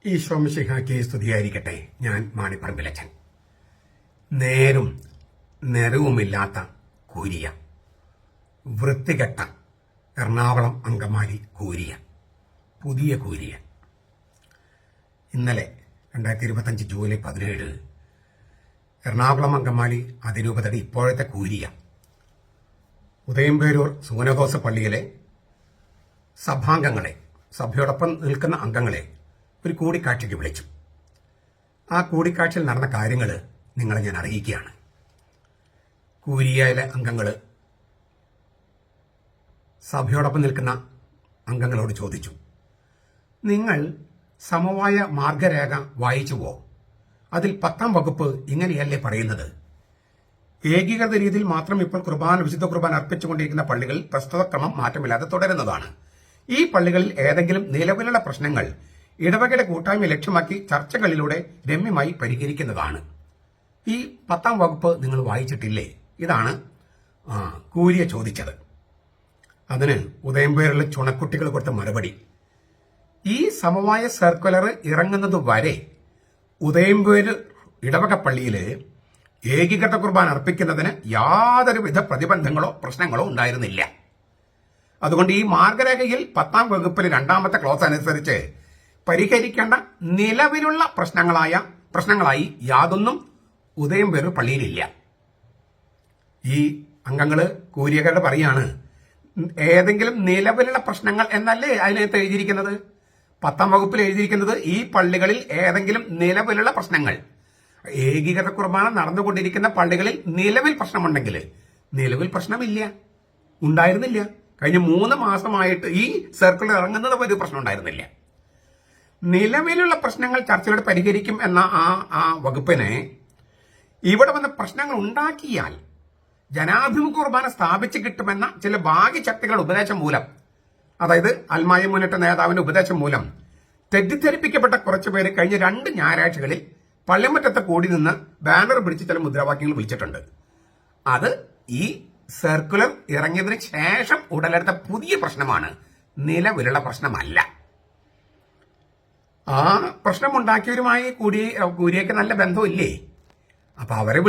ഈശോ മിശിഹായ്ക്ക് സ്തുതിയായിരിക്കട്ടെ. ഞാൻ മാണിപ്പറമ്പിലച്ചൻ. നേരും നിറവുമില്ലാത്ത കൂരിയ, വൃത്തികെട്ട എറണാകുളം അങ്കമാലി കൂരിയ, പുതിയ കൂരിയ. ഇന്നലെ 2025 ജൂലൈ 17 എറണാകുളം അങ്കമാലി അതിരൂപതയുടെ ഇപ്പോഴത്തെ കൂരിയ ഉദയംപേരൂർ സൂനകോസ പള്ളിയിലെ സഭാംഗങ്ങളെ, സഭയോടൊപ്പം നിൽക്കുന്ന അംഗങ്ങളെ ഒരു കൂടിക്കാഴ്ചയ്ക്ക് വിളിച്ചു. ആ കൂടിക്കാഴ്ചയിൽ നടന്ന കാര്യങ്ങൾ നിങ്ങളെ ഞാൻ അറിയിക്കുകയാണ്. കൂരിയയിലെ അംഗങ്ങൾ സഭയോടൊപ്പം നിൽക്കുന്ന അംഗങ്ങളോട് ചോദിച്ചു, നിങ്ങൾ സമവായ മാർഗരേഖ വായിച്ചുവോ? അതിൽ 10-ാം വകുപ്പ് ഇങ്ങനെയല്ലേ പറയുന്നത്? ഏകീകൃത രീതിയിൽ മാത്രം ഇപ്പോൾ വിശുദ്ധ കുർബാന അർപ്പിച്ചുകൊണ്ടിരിക്കുന്ന പള്ളികളിൽ പ്രസ്തുത ക്രമം മാറ്റമില്ലാതെ തുടരുന്നതാണ്. ഈ പള്ളികളിൽ ഏതെങ്കിലും നിലവിലുള്ള പ്രശ്നങ്ങൾ ഇടവകയുടെ കൂട്ടായ്മ ലക്ഷ്യമാക്കി ചർച്ചകളിലൂടെ രമ്യമായി പരിഹരിക്കുന്നതാണ്. ഈ 10-ാം വകുപ്പ് നിങ്ങൾ വായിച്ചിട്ടില്ലേ? ഇതാണ് കൂരിയ ചോദിച്ചത്. അതിന് ഉദയംപേരിലെ ചുണക്കുട്ടികൾ കൊടുത്ത മറുപടി, ഈ സമവായ സർക്കുലർ ഇറങ്ങുന്നത് വരെ ഉദയംപേര് ഇടവക പള്ളിയിൽ ഏകീകൃത കുർബാന അർപ്പിക്കുന്നതിന് യാതൊരുവിധ പ്രതിബന്ധങ്ങളോ പ്രശ്നങ്ങളോ ഉണ്ടായിരുന്നില്ല. അതുകൊണ്ട് ഈ മാർഗരേഖയിൽ 10-ാം വകുപ്പിൽ 2-ാമത്തെ ക്ലോസ് അനുസരിച്ച് പരിഹരിക്കേണ്ട നിലവിലുള്ള പ്രശ്നങ്ങളായി യാതൊന്നും ഉദയംപേരൂർ പള്ളിയിലില്ല. ഈ അംഗങ്ങള് കൂരിയക്കാരുടെ പറയാണ്, ഏതെങ്കിലും നിലവിലുള്ള പ്രശ്നങ്ങൾ എന്നല്ലേ അതിനകത്ത് എഴുതിയിരിക്കുന്നത്? 10-ാം വകുപ്പിൽ എഴുതിയിരിക്കുന്നത് ഈ പള്ളികളിൽ ഏതെങ്കിലും നിലവിലുള്ള പ്രശ്നങ്ങൾ, ഏകീകൃത കുർബാന നടന്നുകൊണ്ടിരിക്കുന്ന പള്ളികളിൽ നിലവിൽ പ്രശ്നമുണ്ടെങ്കിൽ, നിലവിൽ പ്രശ്നമില്ല, ഉണ്ടായിരുന്നില്ല. കഴിഞ്ഞ 3 മാസമായിട്ട് ഈ സർക്കിൾ ഇറങ്ങുന്നത് ഒരു പ്രശ്നം ഉണ്ടായിരുന്നില്ല. നിലവിലുള്ള പ്രശ്നങ്ങൾ ചർച്ചയിലൂടെ പരിഹരിക്കും എന്ന ആ വകുപ്പിനെ ഇവിടെ വന്ന് പ്രശ്നങ്ങൾ ഉണ്ടാക്കിയാൽ ജനാഭിമുഖ കുർബാന സ്ഥാപിച്ചു കിട്ടുമെന്ന ചില ഭാഗ്യശക്തികളുടെ ഉപദേശം മൂലം, അതായത് അൽമായ മുന്നേറ്റ നേതാവിന്റെ ഉപദേശം മൂലം തെറ്റിദ്ധരിപ്പിക്കപ്പെട്ട കുറച്ചുപേര് കഴിഞ്ഞ 2 ഞായറാഴ്ചകളിൽ പള്ളിമുറ്റത്ത് കൂടി നിന്ന് ബാനർ പിടിച്ച് ചില മുദ്രാവാക്യങ്ങൾ വിളിച്ചിട്ടുണ്ട്. അത് ഈ സർക്കുലർ ഇറങ്ങിയതിന് ശേഷം ഉടലെടുത്ത പുതിയ പ്രശ്നമാണ്, നിലവിലുള്ള പ്രശ്നമല്ല. ആ പ്രശ്നമുണ്ടാക്കിയവരുമായി കൂരിയയ്ക്ക് നല്ല ബന്ധമില്ലേ? അപ്പൊ അവരെ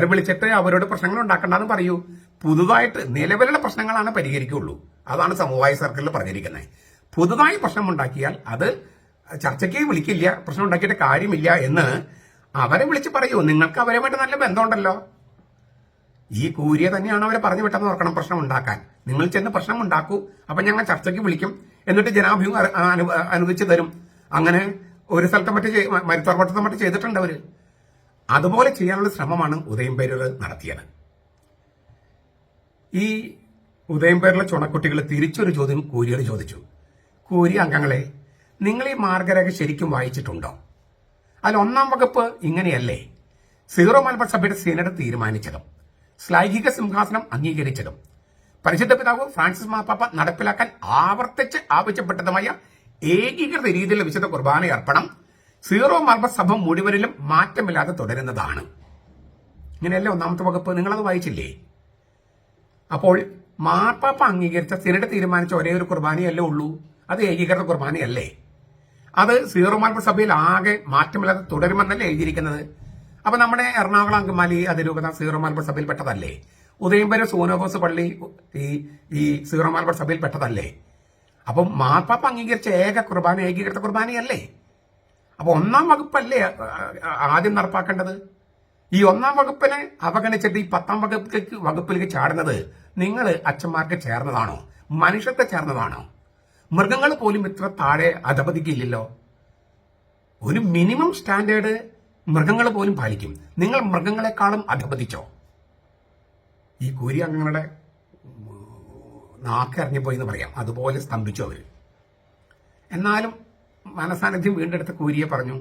വിളിച്ചിട്ട് അവരോട് പ്രശ്നങ്ങൾ ഉണ്ടാക്കണ്ടെന്ന് പറയൂ. പുതുതായിട്ട് നിലവിലുള്ള പ്രശ്നങ്ങളാണ് പരിഹരിക്കുള്ളൂ. അതാണ് സമവായ സർക്കിളിൽ പറഞ്ഞിരിക്കുന്നത്. പുതുതായി പ്രശ്നം ഉണ്ടാക്കിയാൽ അത് ചർച്ചയ്ക്ക് വിളിക്കില്ല, പ്രശ്നം ഉണ്ടാക്കിയിട്ട് കാര്യമില്ല എന്ന് അവരെ വിളിച്ച് പറയൂ. നിങ്ങൾക്ക് അവരുമായിട്ട് നല്ല ബന്ധമുണ്ടല്ലോ. ഈ കൂരിയ തന്നെയാണ് അവരെ പറഞ്ഞു വിട്ടെന്ന് ഓർക്കണം പ്രശ്നം ഉണ്ടാക്കാൻ. നിങ്ങൾ ചെന്ന് പ്രശ്നം ഉണ്ടാക്കൂ, അപ്പൊ ഞങ്ങൾ ചർച്ചയ്ക്ക് വിളിക്കും, എന്നിട്ട് ജനാഭിമുഖം അനുവദിച്ചു തരും. അങ്ങനെ ഒരു സ്ഥലത്തെ മരുത്തോർവട്ടത്തെ മറ്റും ചെയ്തിട്ടുണ്ട് അവര്. അതുപോലെ ചെയ്യാനുള്ള ശ്രമമാണ് ഉദയംപേരൂർ നടത്തിയത്. ഈ ഉദയംപേരിലെ ചുണക്കുട്ടികൾ തിരിച്ചൊരു ചോദ്യം കൂരിയോട് ചോദിച്ചു. കൂരി അംഗങ്ങളെ, നിങ്ങൾ ഈ മാർഗരേഖ ശരിക്കും വായിച്ചിട്ടുണ്ടോ? അതിൽ 1-ാം വകുപ്പ് ഇങ്ങനെയല്ലേ? സീറോ മലബാർ സഭയുടെ സിനഡ് തീരുമാനിച്ചതും ശ്ലൈഹിക സിംഹാസനം അംഗീകരിച്ചതും പരിശുദ്ധ പിതാവ് ഫ്രാൻസിസ് മാർപ്പാപ്പ നടപ്പിലാക്കാൻ ആവർത്തിച്ച് ആവശ്യപ്പെട്ടതുമായ ഏകീകൃത രീതിയിലുള്ള വിശുദ്ധ കുർബാന അർപ്പണം സീറോ മലബാർ സഭ മുഴുവനിലും മാറ്റമില്ലാതെ തുടരുന്നതാണ്. ഇങ്ങനെയല്ലേ 1-ാമത്തെ വകുപ്പ്? നിങ്ങളത് വായിച്ചില്ലേ? അപ്പോൾ മാർപ്പാപ്പ അംഗീകരിച്ച സിനഡ് തീരുമാനിച്ച ഒരേ ഒരു കുർബാനയല്ലേ ഉള്ളൂ, അത് ഏകീകൃത കുർബാനയല്ലേ? അത് സീറോ മലബാർ സഭയിൽ ആകെ മാറ്റമില്ലാതെ തുടരുമെന്നല്ലേ എഴുതിയിരിക്കുന്നത്? അപ്പൊ നമ്മുടെ എറണാകുളം അങ്കമാലി അതിരൂപത സീറോ മലബാർ സഭയിൽ പെട്ടതല്ലേ? ഉദയംപേരൂർ സൂനകോസ് പള്ളി ഈ സീറോ മലബാർ സഭയിൽ പെട്ടതല്ലേ? അപ്പം മാർപ്പാപ്പ അംഗീകരിച്ച ഏകീകൃത കുർബാനയല്ലേ? അപ്പൊ 1-ാം വകുപ്പല്ലേ ആദ്യം നടപ്പാക്കേണ്ടത്? ഈ 1-ാം വകുപ്പിനെ അവഗണിച്ചിട്ട് ഈ 10-ാം വകുപ്പിലേക്ക് ചാടുന്നത് നിങ്ങൾ അച്ഛന്മാർക്ക് ചേർന്നതാണോ? മനുഷ്യത്തെ ചേർന്നതാണോ? മൃഗങ്ങൾ പോലും ഇത്ര താഴെ അധപതിക്കില്ലല്ലോ. ഒരു മിനിമം സ്റ്റാൻഡേർഡ് മൃഗങ്ങൾ പോലും പാലിക്കും. നിങ്ങൾ മൃഗങ്ങളെക്കാളും അധപതിച്ചോ? ഈ കൂരി അംഗങ്ങളുടെ നാക്കിറങ്ങിപ്പോയി എന്ന് പറയാം, അതുപോലെ സ്തംഭിച്ചു അവര്. എന്നാലും മനസാന്നിധ്യം വീണ്ടെടുത്ത കൂരിയെ പറഞ്ഞു,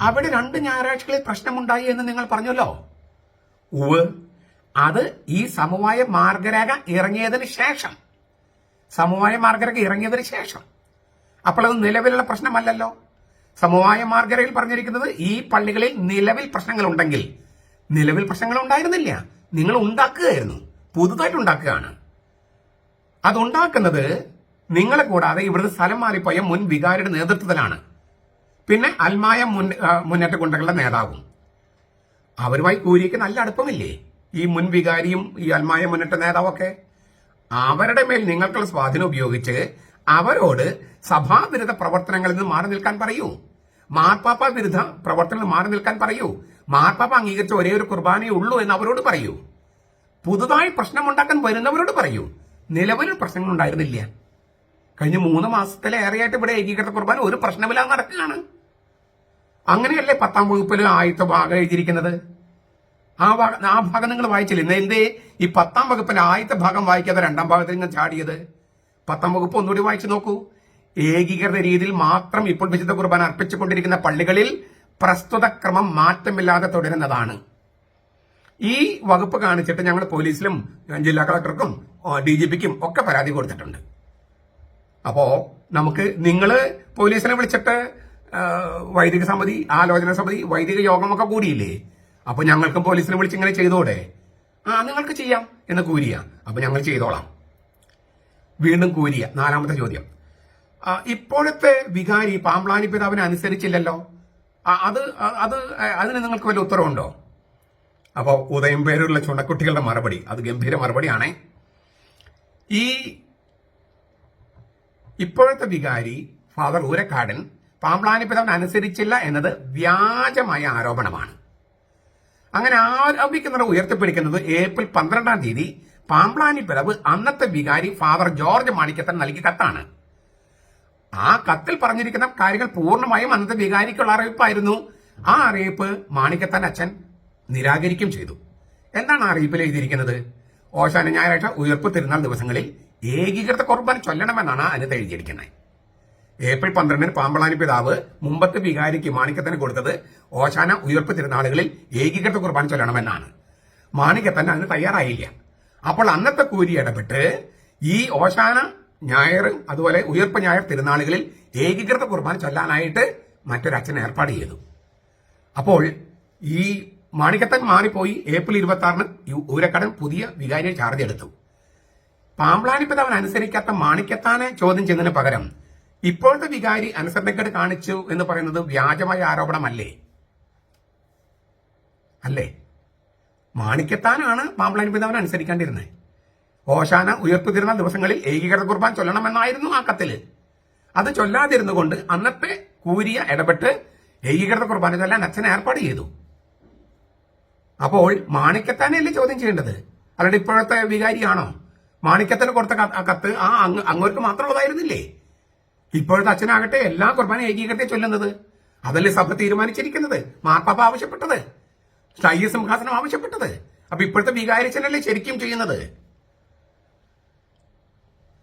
അവിടെ 2 ഞായറാഴ്ചകളിൽ പ്രശ്നമുണ്ടായി എന്ന് നിങ്ങൾ പറഞ്ഞല്ലോ. അത് ഈ സമവായ മാർഗരേഖ ഇറങ്ങിയതിന് ശേഷം, അപ്പോൾ അത് നിലവിലുള്ള പ്രശ്നമല്ലല്ലോ. സമവായ മാർഗരേഖയിൽ പറഞ്ഞിരിക്കുന്നത് ഈ പള്ളികളിൽ നിലവിൽ പ്രശ്നങ്ങൾ ഉണ്ടെങ്കിൽ, നിലവിൽ പ്രശ്നങ്ങൾ ഉണ്ടായിരുന്നില്ല, നിങ്ങൾ ഉണ്ടാക്കുകയായിരുന്നു, പുതുതായിട്ട് ഉണ്ടാക്കുകയാണ്. അതുണ്ടാക്കുന്നത് നിങ്ങളെ കൂടാതെ ഇവിടുന്ന് സ്ഥലം മാറിപ്പോയ മുൻ വികാരിയുടെ നേതൃത്വത്തിലാണ്. പിന്നെ അൽമായ മുന്നേറ്റ ഗുണ്ടകളുടെ നേതാവും. അവരുമായി കൂരിക്ക് നല്ല അടുപ്പമില്ലേ? ഈ മുൻ വികാരിയും ഈ അൽമായ മുന്നേറ്റ നേതാവൊക്കെ. അവരുടെ മേൽ നിങ്ങൾക്കുള്ള സ്വാധീനം ഉപയോഗിച്ച് അവരോട് സഭാവിരുദ്ധ പ്രവർത്തനങ്ങളിൽ നിന്ന് മാറി നിൽക്കാൻ പറയൂ. മാർപ്പാപ്പ വിരുദ്ധ പ്രവർത്തനങ്ങൾ മാറി നിൽക്കാൻ പറയൂ. മാർപ്പാപ്പ അംഗീകരിച്ച ഒരേ ഒരു കുർബാനയേ ഉള്ളൂ എന്ന് അവരോട് പറയൂ. പുതുതായി പ്രശ്നമുണ്ടാക്കാൻ വരുന്നവരോട് പറയൂ. നിലവിൽ പ്രശ്നങ്ങൾ ഉണ്ടായിരുന്നില്ല. കഴിഞ്ഞ 3 മാസത്തിലേറെയായിട്ട് ഇവിടെ ഏകീകൃത കുർബാന ഒരു പ്രശ്നമില്ലാതെ നടക്കുകയാണ്. അങ്ങനെയല്ലേ 10ാം വകുപ്പിൽ ആദ്യത്തെ ഭാഗം എഴുതിയിരിക്കുന്നത്? ആ ഭാഗം നിങ്ങൾ വായിച്ചില്ല. ഇന്ന് എന്തേ ഈ 10ാം വകുപ്പിൽ ആദ്യത്തെ ഭാഗം വായിക്കാതെ 2ാം ഭാഗത്തിൽ നിങ്ങൾ ചാടിയത്? 10ാം വകുപ്പ് ഒന്നുകൂടി വായിച്ചു നോക്കൂ. ഏകീകൃത രീതിയിൽ മാത്രം ഇപ്പോൾ വിശുദ്ധ കുർബാന അർപ്പിച്ചുകൊണ്ടിരിക്കുന്ന പള്ളികളിൽ പ്രസ്തുത ക്രമം മാറ്റമില്ലാതെ തുടരുന്നതാണ്. ഈ വകുപ്പ് കാണിച്ചിട്ട് ഞങ്ങൾ പോലീസിലും ജില്ലാ കളക്ടർക്കും DGPക്കും ഒക്കെ പരാതി കൊടുത്തിട്ടുണ്ട്. അപ്പോ നമുക്ക് നിങ്ങള് പോലീസിനെ വിളിച്ചിട്ട് വൈദിക സമിതി, ആലോചന സമിതി, വൈദിക യോഗമൊക്കെ കൂടിയില്ലേ? അപ്പൊ ഞങ്ങൾക്കും പോലീസിനെ വിളിച്ച് ഇങ്ങനെ ചെയ്തോടെ? നിങ്ങൾക്ക് ചെയ്യാം എന്ന് കൂരിയ. അപ്പൊ ഞങ്ങൾ ചെയ്തോളാം. വീണ്ടും കൂരിയ. 4ാമത്തെ ചോദ്യം. ഇപ്പോഴത്തെ വികാരി പാമ്പ്ളാനി പിതാവിനെ അനുസരിച്ചില്ലല്ലോ. അതിന് നിങ്ങൾക്ക് വല്ല ഉത്തരവുണ്ടോ? അപ്പോ ഉദയം പേരുള്ള ചുണക്കുട്ടികളുടെ മറുപടി, അത് ഗംഭീര മറുപടിയാണേ. ഇപ്പോഴത്തെ വികാരി ഫാദർ ഊരക്കാടൻ പാമ്പ്ളാനി പിതാവിനെ അനുസരിച്ചില്ല എന്നത് വ്യാജമായ ആരോപണമാണ്. അങ്ങനെ ആരോപിക്കുന്നത് ഉയർത്തിപ്പിടിക്കുന്നത് ഏപ്രിൽ 12ാം തീയതി പാമ്പ്ളാനി പിതാവ് അന്നത്തെ വികാരി ഫാദർ ജോർജ് മാണിക്കത്തൻ നൽകിയ കത്താണ്. ആ കത്തിൽ പറഞ്ഞിരിക്കുന്ന കാര്യങ്ങൾ പൂർണ്ണമായും അന്നത്തെ വികാരിക്കുള്ള അറിയിപ്പായിരുന്നു. ആ അറിയിപ്പ് മാണിക്കത്തൻ അച്ഛൻ നിരാകരിക്കുകയും ചെയ്തു. എന്താണ് ആ അറിയിപ്പിൽ എഴുതിയിരിക്കുന്നത്? ഓശാന ഞായറാഴ്ച ഉയർപ്പ് തിരുനാൾ ദിവസങ്ങളിൽ ഏകീകൃത കുർബാന ചൊല്ലണമെന്നാണ് അതിനകത്ത് എഴുതിയിരിക്കുന്നത്. ഏപ്രിൽ 12-ന് പാമ്പ്ളാനി പിതാവ് മുമ്പത്തെ വികാരിക്ക് മാണിക്കത്തന് കൊടുത്തത് ഓശാന ഉയർപ്പ് തിരുനാളുകളിൽ ഏകീകൃത കുർബാന ചൊല്ലണമെന്നാണ്. മാണിക്കത്തൻ അതിന് തയ്യാറായില്ല. അപ്പോൾ അന്നത്തെ കൂരി ഇടപെട്ട് ഈ ഓശാന ഞായർ അതുപോലെ ഉയർപ്പ് ഞായർ തിരുനാളുകളിൽ ഏകീകൃത കുർബാന ചൊല്ലാനായിട്ട് മറ്റൊരച്ഛൻ ഏർപ്പാട് ചെയ്തു. അപ്പോൾ ഈ മാണിക്കത്തൻ മാറിപ്പോയി. ഏപ്രിൽ 26-ന് ഊരക്കടൻ പുതിയ വികാരിയെ ചാർജ് എടുത്തു. പാമ്പ്ളാനി പിതാവിനെ അനുസരിക്കാത്ത മാണിക്കത്താനെ ചോദ്യം ചെയ്യുന്നതിന് പകരം ഇപ്പോഴത്തെ വികാരി അനുസരണക്കേട് കാണിച്ചു എന്ന് പറയുന്നത് വ്യാജമായ ആരോപണമല്ലേ? അല്ലേ? മാണിക്കത്താനാണ് പാമ്പ്ളാനി പിതാവിനെ അനുസരിക്കാണ്ടിരുന്നത്. ഓശാന ഉയർപ്പ് തിരുനാൾ ദിവസങ്ങളിൽ ഏകീകൃത കുർബാൻ ചൊല്ലണമെന്നായിരുന്നു ആ കത്തില്. അത് ചൊല്ലാതിരുന്നുകൊണ്ട് അന്നത്തെ കൂരിയ ഇടപെട്ട് ഏകീകൃത കുർബാന ചൊല്ലാൻ അച്ഛൻ ഏർപ്പാട് ചെയ്തു. അപ്പോൾ മാണിക്കത്താനല്ലേ ചോദ്യം ചെയ്യേണ്ടത്, അല്ലാണ്ട് ഇപ്പോഴത്തെ വികാരിയാണോ? മാണിക്കത്തിന് കൊടുത്ത കത്ത് അങ്ങോട്ട് മാത്രമുള്ളതായിരുന്നില്ലേ? ഇപ്പോഴത്തെ അച്ഛനാകട്ടെ എല്ലാ കുർബാന ഏകീകൃതത്തെ ചൊല്ലുന്നത്. അതല്ലേ സഭ തീരുമാനിച്ചിരിക്കുന്നത്, മാർപ്പാപ്പ ആവശ്യപ്പെട്ടത്, സ്ഥായി സിംഹാസനം ആവശ്യപ്പെട്ടത്. അപ്പൊ ഇപ്പോഴത്തെ വികാരിച്ചനല്ലേ ശരിക്കും ചെയ്യുന്നത്?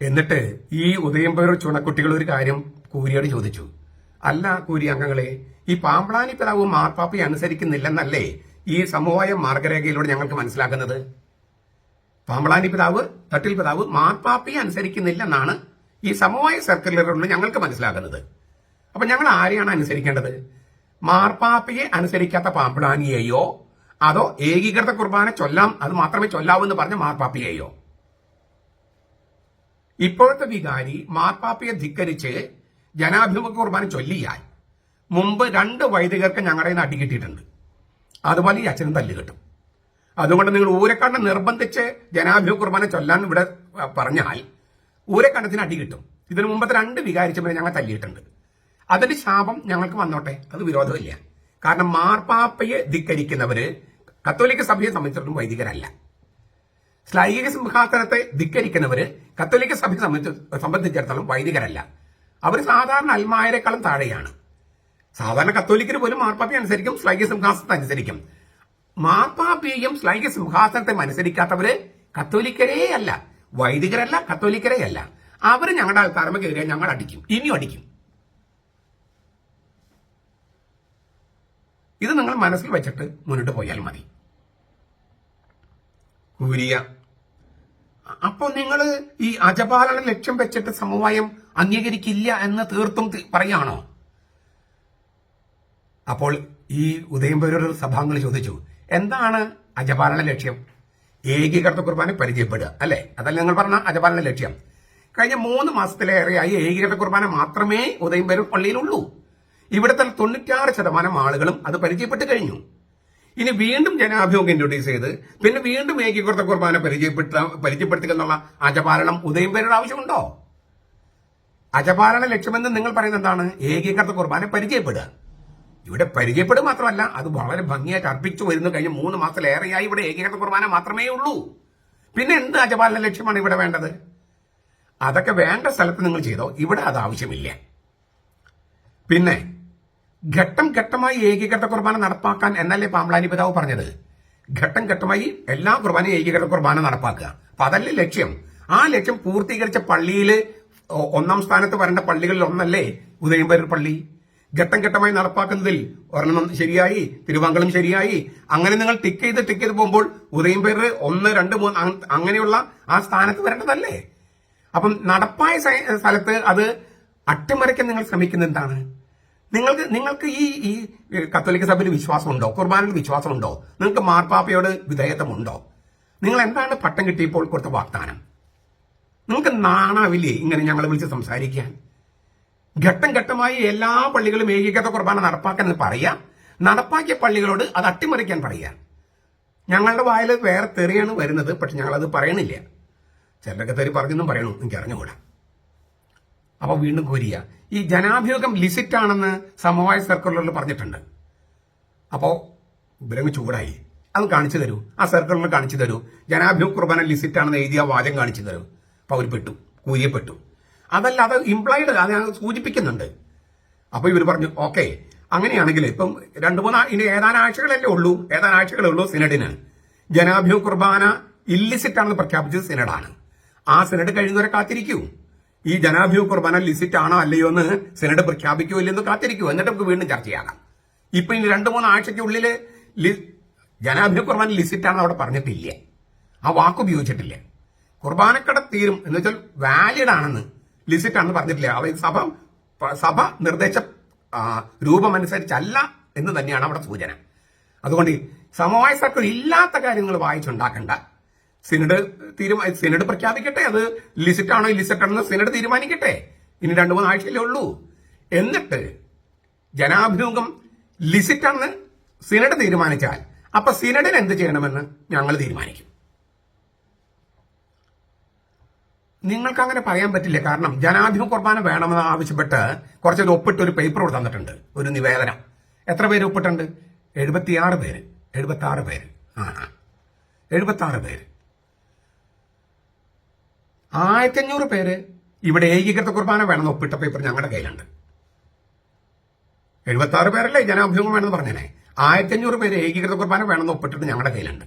എന്നിട്ട് ഈ ഉദയംപേർ ചുണക്കുട്ടികൾ ഒരു കാര്യം കൂരിയോട് ചോദിച്ചു. അല്ല കൂരി അംഗങ്ങളെ, ഈ പാമ്പ്ളാനി പിതാവ് മാർപ്പാപ്പയെ അനുസരിക്കുന്നില്ലെന്നല്ലേ ഈ സമവായ മാർഗരേഖയിലൂടെ ഞങ്ങൾക്ക് മനസ്സിലാക്കുന്നത്? പാമ്പ്ളാനി പിതാവ്, തട്ടിൽ പിതാവ് മാർപ്പാപ്പയെ അനുസരിക്കുന്നില്ലെന്നാണ് ഈ സമവായ സർക്കിളിലൂടെ ഞങ്ങൾക്ക് മനസ്സിലാക്കുന്നത്. അപ്പൊ ഞങ്ങൾ ആരെയാണ് അനുസരിക്കേണ്ടത്? മാർപ്പാപ്പയെ അനുസരിക്കാത്ത പാമ്പ്ളാനിയെയോ അതോ ഏകീകൃത കുർബാന ചൊല്ലാം, അത് മാത്രമേ ചൊല്ലാവൂ എന്ന് പറഞ്ഞ മാർപ്പാപ്പയെയോ? ഇപ്പോഴത്തെ വികാരി മാർപ്പാപ്പയെ ധിക്കരിച്ച് ജനാഭിമുഖ കുർബാന ചൊല്ലിയാൽ മുമ്പ് 2 വൈദികർക്ക് ഞങ്ങളുടെ നിന്ന് അടി കിട്ടിയിട്ടുണ്ട്. അതുപോലെ ഈ അച്ഛനും തല്ല് കിട്ടും. അതുകൊണ്ട് നിങ്ങൾ ഊരക്കാടിനെ നിർബന്ധിച്ച് ജനാഭിമുഖ കുർബാന ചൊല്ലാൻ ഇവിടെ പറഞ്ഞാൽ ഊരക്കാണ്ടത്തിന് അടി കിട്ടും. ഇതിനു മുമ്പത്തെ 2 വികാരിച്ചവരെ ഞങ്ങൾ തല്ലിയിട്ടുണ്ട്. അതിന്റെ ശാപം ഞങ്ങൾക്ക് വന്നോട്ടെ, അത് വിരോധമില്ല. കാരണം മാർപ്പാപ്പയെ ധിക്കരിക്കുന്നവര് കത്തോലിക്ക സഭയെ സംബന്ധിച്ചിടത്തോളം വൈദികരല്ല. ശ്ലൈഹിക സിംഹാസനത്തെ ധിക്കരിക്കുന്നവര് കത്തോലിക്ക സഭയെ സംബന്ധിച്ചിടത്തോളം വൈദികരല്ല. അവർ സാധാരണ അൽമായരെക്കാളും താഴെയാണ്. സാധാരണ കത്തോലിക്കര് പോലും മാർപ്പാപ്പയെ അനുസരിക്കും, ശ്ലൈഹിക സിംഹാസനത്തെ അനുസരിക്കും. മാർപ്പാപ്പയെയും ശ്ലൈഹിക സിംഹാസനത്തെ അനുസരിക്കാത്തവര് കത്തോലിക്കരേ അല്ല, വൈദികരല്ല, കത്തോലിക്കരേ അല്ല. അവര് ഞങ്ങളുടെ ആൾക്കാരമ കയറിയാൽ ഞങ്ങൾ അടിക്കും, ഇനിയും അടിക്കും. ഇത് നിങ്ങൾ മനസ്സിൽ വെച്ചിട്ട് മുന്നോട്ട് പോയാൽ മതി. കൂരിയ, അപ്പോ നിങ്ങൾ ഈ അജപാലന ലക്ഷ്യം വെച്ചിട്ട് സമവായം അംഗീകരിക്കില്ല എന്ന് തീർത്തും പറയാണോ? അപ്പോൾ ഈ ഉദയംപേരൂർ സഭാംഗങ്ങൾ ചോദിച്ചു, എന്താണ് അജപാലന ലക്ഷ്യം? ഏകീകൃത കുർബാന പരിചയപ്പെടുക അല്ലെ? അതല്ല നിങ്ങൾ പറഞ്ഞ അജപാലന ലക്ഷ്യം. കഴിഞ്ഞ 3 മാസത്തിലേറെയായി ഏകീകൃത കുർബാന മാത്രമേ ഉദയംപേരൂർ പള്ളിയിലുള്ളൂ. ഇവിടുത്തെ 96% ആളുകളും അത് പരിചയപ്പെട്ട് കഴിഞ്ഞു. ഇനി വീണ്ടും ജനാഭിമുഖം ഇൻട്രൊഡ്യൂസ് ചെയ്ത് പിന്നെ വീണ്ടും ഏകീകൃത കുർബാന പരിചയപ്പെടുത്തുക എന്നുള്ള അജപാലനം ഉദയംപേരുടെ ആവശ്യമുണ്ടോ? അജപാലന ലക്ഷ്യമെന്ന് നിങ്ങൾ പറയുന്നത് എന്താണ്? ഏകീകൃത കുർബാന പരിചയപ്പെടുക. ഇവിടെ പരിചയപ്പെടുക മാത്രമല്ല, അത് വളരെ ഭംഗിയായിട്ട് അർപ്പിച്ചു വരുന്നു. കഴിഞ്ഞ 3 മാസത്തിലേറെയായി ഇവിടെ ഏകീകൃത കുർബാന മാത്രമേ ഉള്ളൂ. പിന്നെ എന്ത് അജപാലന ലക്ഷ്യമാണ് ഇവിടെ വേണ്ടത്? അതൊക്കെ വേണ്ട സ്ഥലത്ത് നിങ്ങൾ ചെയ്തോ, ഇവിടെ അത് ആവശ്യമില്ല. പിന്നെ ഘട്ടം ഘട്ടമായി ഏകീകൃത കുർബാന നടപ്പാക്കാൻ എന്നല്ലേ പാമ്പ്ളാനി പിതാവ് പറഞ്ഞത്? ഘട്ടം ഘട്ടമായി എല്ലാ കുർബാനയും ഏകീകൃത കുർബാന നടപ്പാക്കുക. അപ്പൊ അതല്ലേ ലക്ഷ്യം. ആ ലക്ഷ്യം പൂർത്തീകരിച്ച പള്ളിയിൽ 1ാം സ്ഥാനത്ത് വരേണ്ട പള്ളികളിൽ ഒന്നല്ലേ ഉദയംപേരൂർ പള്ളി? ഘട്ടം ഘട്ടമായി നടപ്പാക്കുന്നതിൽ ഒരെണ്ണം ശരിയായി, തിരുവാങ്കുളം ശരിയായി, അങ്ങനെ നിങ്ങൾ ടിക്ക് ചെയ്ത് പോകുമ്പോൾ ഉദയംപേരൂർ 1, 2, 3 അങ്ങനെയുള്ള ആ സ്ഥാനത്ത് വരേണ്ടതല്ലേ? അപ്പം നടപ്പായ സ്ഥലത്ത് അത് അട്ടിമറിക്കാൻ നിങ്ങൾ ശ്രമിക്കുന്നത് എന്താണ്? നിങ്ങൾക്ക് ഈ കത്തോലിക്ക സഭയിൽ വിശ്വാസമുണ്ടോ? കുർബാനയിൽ വിശ്വാസമുണ്ടോ? നിങ്ങൾക്ക് മാർപ്പാപ്പയോട് വിധേയത്വമുണ്ടോ? നിങ്ങൾ എന്താണ് പട്ടം കിട്ടിയപ്പോൾ കൊടുത്ത വാഗ്ദാനം? നിങ്ങൾക്ക് നാണാവില്ലേ ഇങ്ങനെ ഞങ്ങളെ വിളിച്ച് സംസാരിക്കാൻ? ഘട്ടം ഘട്ടമായി എല്ലാ പള്ളികളും ഏകീകൃത കുർബാന നടപ്പാക്കാൻ പറയാം, നടപ്പാക്കിയ പള്ളികളോട് അത് അട്ടിമറിക്കാൻ പറയാം. ഞങ്ങളുടെ വായിൽ വേറെ തെറിയാണ് വരുന്നത്, പക്ഷെ ഞങ്ങളത് പറയണില്ല. ചിലരൊക്കെ തെറി പറഞ്ഞെന്നും പറയണു, എനിക്ക് അറിഞ്ഞുകൂടാ. അപ്പൊ വീണ്ടും കോരിയ ഈ ജനാഭിമുഖം ലിസിറ്റ് ആണെന്ന് സമവായ സർക്കുലറിൽ പറഞ്ഞിട്ടുണ്ട്. അപ്പോ ഇവരങ്ങ് ചൂടായി, അത് കാണിച്ചു തരൂ, ആ സർക്കുലറിൽ കാണിച്ചു തരൂ, ജനാഭിമുഖ കുർബാന ലിസിറ്റ് ആണെന്ന് എഴുതിയ വാചകം കാണിച്ചു തരൂ. അപ്പൊ അവർ പെട്ടു, കൂരിയപ്പെട്ടു. അതല്ല, അത് ഇംപ്ലൈഡ്, അത് സൂചിപ്പിക്കുന്നുണ്ട്. അപ്പൊ ഇവർ പറഞ്ഞു ഓക്കെ, അങ്ങനെയാണെങ്കിൽ ഇപ്പം 2-3 ഇനി ഏതാനും ആഴ്ചകളേ ഉള്ളൂ സിനഡിന്. ജനാഭിമുഖ കുർബാന ഇല്ലിസിറ്റ് ആണെന്ന് പ്രഖ്യാപിച്ചത് സിനഡാണ്. ആ സിനഡ് കഴിയുന്നവരെ കാത്തിരിക്കൂ. ഈ ജനാഭിമുഖ കുർബാന ലിസിറ്റ് ആണോ അല്ലയോ എന്ന് സിനഡ് പ്രഖ്യാപിക്കൂ ഇല്ലെന്ന് കാത്തിരിക്കൂ. എന്നിട്ട് നമുക്ക് വീണ്ടും ചർച്ച ചെയ്യാം. ഇപ്പൊ ഇനി 2-3 ആഴ്ചയ്ക്കുള്ളിൽ ജനാഭിമുഖ കുർബാന ലിസിറ്റ് ആണെന്ന് അവിടെ പറഞ്ഞിട്ടില്ല, ആ വാക്ക് ഉപയോഗിച്ചിട്ടില്ല. കുർബാനക്കട തീരും എന്ന് വെച്ചാൽ വാലിഡ് ആണെന്ന്, ലിസിറ്റ് ആണെന്ന് പറഞ്ഞിട്ടില്ല. അതായത് സഭ നിർദ്ദേശ രൂപമനുസരിച്ചല്ല എന്ന് തന്നെയാണ് അവിടെ സൂചന. അതുകൊണ്ട് സമവായ സർക്കുലർ ഇല്ലാത്ത കാര്യങ്ങൾ വായിച്ചുണ്ടാക്കണ്ട. സിനഡ് പ്രഖ്യാപിക്കട്ടെ, അത് ലിസിറ്റ് ആണോ ഇല്ലിസിറ്റ് ആണെന്ന് സിനഡ് തീരുമാനിക്കട്ടെ. ഇനി 2-3 ആഴ്ചയിലേ ഉള്ളൂ. എന്നിട്ട് ജനാഭിമുഖം ലിസിറ്റ് ആണെന്ന് സിനഡ് തീരുമാനിച്ചാൽ അപ്പൊ സിനഡിന് എന്ത് ചെയ്യണമെന്ന് ഞങ്ങൾ തീരുമാനിക്കും. നിങ്ങൾക്ക് അങ്ങനെ പറയാൻ പറ്റില്ല. കാരണം ജനാധിപത്യ കുർബാന വേണമെന്ന് ആവശ്യപ്പെട്ട് കുറച്ചൊരു ഒപ്പിട്ട് ഒരു പേപ്പർ ഇവിടെ തന്നിട്ടുണ്ട്, ഒരു നിവേദനം. എത്ര പേര് ഒപ്പിട്ടുണ്ട്? 76 പേര്. 76 പേര്. 76 പേര്. 1500 പേര് ഇവിടെ ഏകീകൃത കുർബാന വേണമെന്ന് ഒപ്പിട്ട പേപ്പർ ഞങ്ങളുടെ കയ്യിലുണ്ട്. 76 പേരല്ലേ ജനാഭിമുഖം വേണമെന്ന് പറഞ്ഞേ. 1500 പേര് ഏകീകൃത കുർബാന വേണമെന്ന് ഒപ്പിട്ടിട്ട് ഞങ്ങളുടെ കയ്യിലുണ്ട്.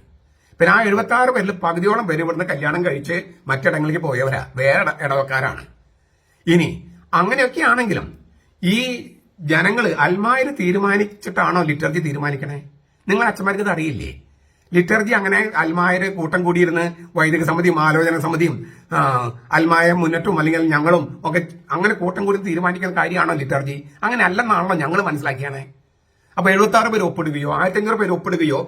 പിന്നെ ആ 76 പേരിൽ പകുതിയോളം പേര് ഇവിടുന്ന് കല്യാണം കഴിച്ച് മറ്റിടങ്ങളിലേക്ക് പോയവരാ, വേറെ ഇടവക്കാരാണ്. ഇനി അങ്ങനെയൊക്കെ ആണെങ്കിലും ഈ ജനങ്ങള് അൽമായര് തീരുമാനിച്ചിട്ടാണോ ലിറ്റർജി തീരുമാനിക്കണേ? നിങ്ങൾ അച്ഛന്മാർക്ക് ഇത് അറിയില്ലേ? ലിറ്റർജി അങ്ങനെ അൽമായര് കൂട്ടം കൂടിയിരുന്ന് വൈദിക സമിതിയും ആലോചന സമിതിയും അൽമായ മുന്നറ്റും അല്ലെങ്കിൽ ഞങ്ങളും ഒക്കെ അങ്ങനെ കൂട്ടം കൂടി തീരുമാനിക്കുന്ന കാര്യമാണോ ലിറ്റർജി? അങ്ങനെ അല്ലെന്നാണല്ലോ ഞങ്ങൾ മനസ്സിലാക്കിയാണേ. അപ്പൊ 76 പേര് ഒപ്പിടുകയോ 1500 പേര് ഒപ്പിടുകയോ,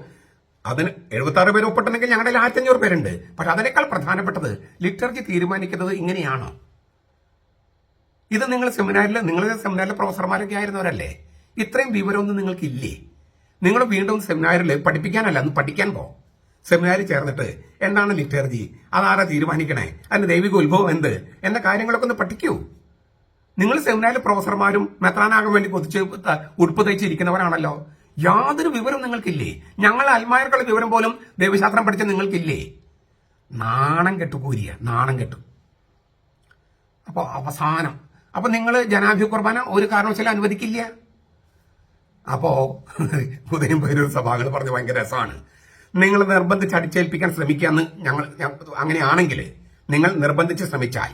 അതിന് 76 പേര് ഒപ്പിട്ടുണ്ടെങ്കിൽ ഞങ്ങളുടെ 1500 പേരുണ്ട്. പക്ഷെ അതിനേക്കാൾ പ്രധാനപ്പെട്ടത് ലിറ്റർജി തീരുമാനിക്കുന്നത് ഇങ്ങനെയാണോ? ഇത് നിങ്ങളുടെ സെമിനാറിലെ പ്രൊഫസർമാരൊക്കെ ആയിരുന്നവരല്ലേ? ഇത്രയും വിവരമൊന്നും നിങ്ങൾക്കില്ലേ? നിങ്ങൾ വീണ്ടും സെമിനാറിൽ പഠിപ്പിക്കാനല്ല, അന്ന് പഠിക്കാൻ പോകും. സെമിനാറിൽ ചേർന്നിട്ട് എന്താണ് ലിറ്റർജി, അതാരാ തീരുമാനിക്കണേ, അതിന്റെ ദൈവിക ഉത്ഭവം എന്ത് എന്ന കാര്യങ്ങളൊക്കെ ഒന്ന് പഠിക്കൂ. നിങ്ങൾ സെമിനാറിലെ പ്രൊഫസർമാരും മെത്രാനാകാൻ വേണ്ടി ഉടുപ്പ് തയ്ച്ചിരിക്കുന്നവരാണല്ലോ. യാതൊരു വിവരവും നിങ്ങൾക്കില്ലേ? ഞങ്ങൾ അൽമായർക്കുള്ള വിവരം പോലും ദൈവശാസ്ത്രം പഠിച്ച നിങ്ങൾക്കില്ലേ? നാണം കെട്ടു കൂരിയ, നാണം കെട്ടു. അപ്പൊ അവസാനം നിങ്ങൾ ജനാഭിമുഖ കുർബാന ഒരു കാരണവശാലും അനുവദിക്കില്ല. അപ്പോ ഉദയംപേരൂർ സഭകൾ പറഞ്ഞ് ഭയങ്കര രസമാണ്. നിങ്ങൾ നിർബന്ധിച്ച് അടിച്ചേൽപ്പിക്കാൻ ശ്രമിക്കാന്ന് അങ്ങനെയാണെങ്കിൽ നിങ്ങൾ നിർബന്ധിച്ച് ശ്രമിച്ചാൽ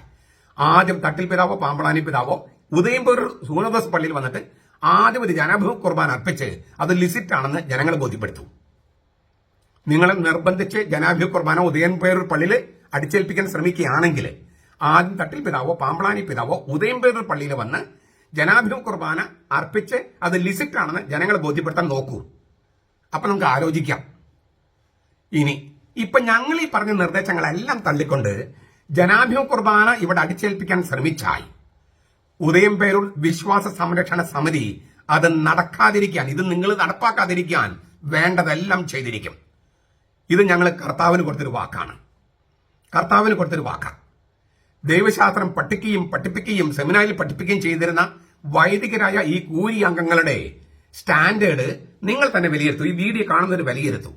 ആദ്യം തട്ടിൽ പിതാവോ പാമ്പളാനി പിതാവോ ഉദയംപേരൂർ സൂനദോസ് പള്ളിയിൽ വന്നിട്ട് ആദ്യം ഒരു ജനാഭിമുഖ കുർബാന അർപ്പിച്ച് അത് ലിസിറ്റ് ആണെന്ന് ജനങ്ങളെ ബോധ്യപ്പെടുത്തും. നിങ്ങളെ നിർബന്ധിച്ച് ജനാഭിമുഖ കുർബാന ഉദയംപേരൂർ പള്ളിയിൽ അടിച്ചേൽപ്പിക്കാൻ ശ്രമിക്കുകയാണെങ്കിൽ ആദ്യം തട്ടിൽ പിതാവോ പാമ്പളാനി പിതാവോ ഉദയംപേരൂർ പള്ളിയിൽ വന്ന് ജനാഭിമുഖ കുർബാന അർപ്പിച്ച് അത് ലിസിറ്റ് ആണെന്ന് ജനങ്ങളെ ബോധ്യപ്പെടുത്താൻ നോക്കൂ. അപ്പൊ നമുക്ക് ആലോചിക്കാം. ഇനി ഇപ്പൊ ഞങ്ങൾ ഈ പറഞ്ഞ നിർദ്ദേശങ്ങളെല്ലാം തള്ളിക്കൊണ്ട് ജനാഭിമുഖ കുർബാന ഇവിടെ അടിച്ചേൽപ്പിക്കാൻ ശ്രമിച്ചാൽ ഉദയംപേരൂർ വിശ്വാസ സംരക്ഷണ സമിതി അത് നടക്കാതിരിക്കാൻ, ഇത് നിങ്ങൾ നടപ്പാക്കാതിരിക്കാൻ വേണ്ടതെല്ലാം ചെയ്തിരിക്കും. ഇത് ഞങ്ങൾ കർത്താവിന് കൊടുത്തൊരു വാക്കാണ്. കർത്താവിന് കൊടുത്തൊരു വാക്കാണ്. ദൈവശാസ്ത്രം പഠിപ്പിക്കുകയും സെമിനാറിൽ പഠിപ്പിക്കുകയും ചെയ്തിരുന്ന വൈദികരായ ഈ കൂരി അംഗങ്ങളുടെ സ്റ്റാൻഡേർഡ് നിങ്ങൾ തന്നെ വിലയിരുത്തൂ. ഈ വീഡിയോ കാണുന്നവർ വിലയിരുത്തൂ.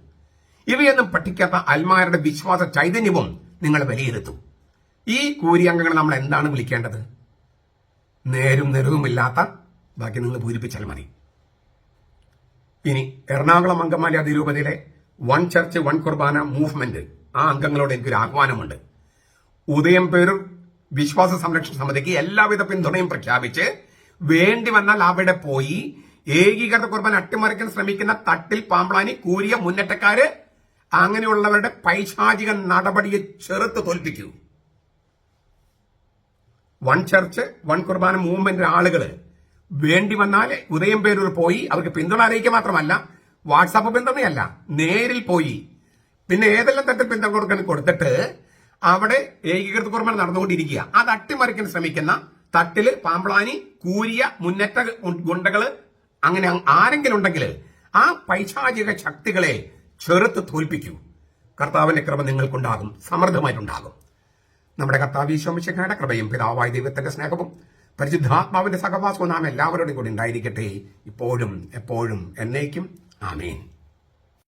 ഇവയൊന്നും പഠിക്കാത്ത അൽമാരുടെ വിശ്വാസ ചൈതന്യവും നിങ്ങൾ വിലയിരുത്തൂ. ഈ കൂരി അംഗങ്ങൾ നമ്മൾ എന്താണ് വിളിക്കേണ്ടത്? നേരും നെരുവുമില്ലാത്ത, ബാക്കി നിങ്ങൾ പൂരിപ്പിച്ചാൽ മതി. ഇനി എറണാകുളം അങ്കമാലി അതിരൂപതയിലെ one church one Qurbana movement, ആ അംഗങ്ങളോട് എനിക്കൊരു ആഹ്വാനമുണ്ട്. ഉദയംപേരൂർ വിശ്വാസ സംരക്ഷണ സമിതിക്ക് എല്ലാവിധ പിന്തുണയും പ്രഖ്യാപിച്ച് വേണ്ടി വന്നാൽ അവിടെ പോയി ഏകീകൃത കുർബാന അട്ടിമറിക്കാൻ ശ്രമിക്കുന്ന തട്ടിൽ പാമ്പ്ളാനി കൂരിയ മുന്നേറ്റക്കാര് അങ്ങനെയുള്ളവരുടെ പൈശാചിക നടപടിയെ ചെറുത്ത് തോൽപ്പിക്കൂ. One church one Qurbana movement ആളുകൾ വേണ്ടി വന്നാൽ ഉദയംപേരൂർ പോയി അവർക്ക് പിന്തുണ അറിയിക്കുക മാത്രമല്ല, വാട്സാപ്പ് പിന്തുണയല്ല, നേരിൽ പോയി പിന്നെ ഏതെല്ലാം തരത്തിൽ പിന്തുണ കൊടുത്തിട്ട് അവിടെ ഏകീകൃത കുർബാന നടന്നുകൊണ്ടിരിക്കുക. അത് അട്ടിമറിക്കാൻ ശ്രമിക്കുന്ന തട്ടില് പാമ്പ്ളാനി കൂരിയ മുന്നേറ്റ ഗുണ്ടകള് അങ്ങനെ ആരെങ്കിലും ഉണ്ടെങ്കിൽ ആ പൈശാചിക ശക്തികളെ ചെറുത്ത് തോൽപ്പിക്കൂ. കർത്താവിന്റെ കൃപ നിങ്ങൾക്കുണ്ടാകും, സമൃദ്ധമായിട്ടുണ്ടാകും. നമ്മുടെ കർത്താവ് ഈശോ മിശിഹായുടെ കൃപയും പിതാവായ ദൈവത്തിന്റെ സ്നേഹവും പരിശുദ്ധാത്മാവിന്റെ സഹവാസവും നാം എല്ലാവരോടും കൂടി ഉണ്ടായിരിക്കട്ടെ, ഇപ്പോഴും എപ്പോഴും എന്നേക്കും. ആമേൻ.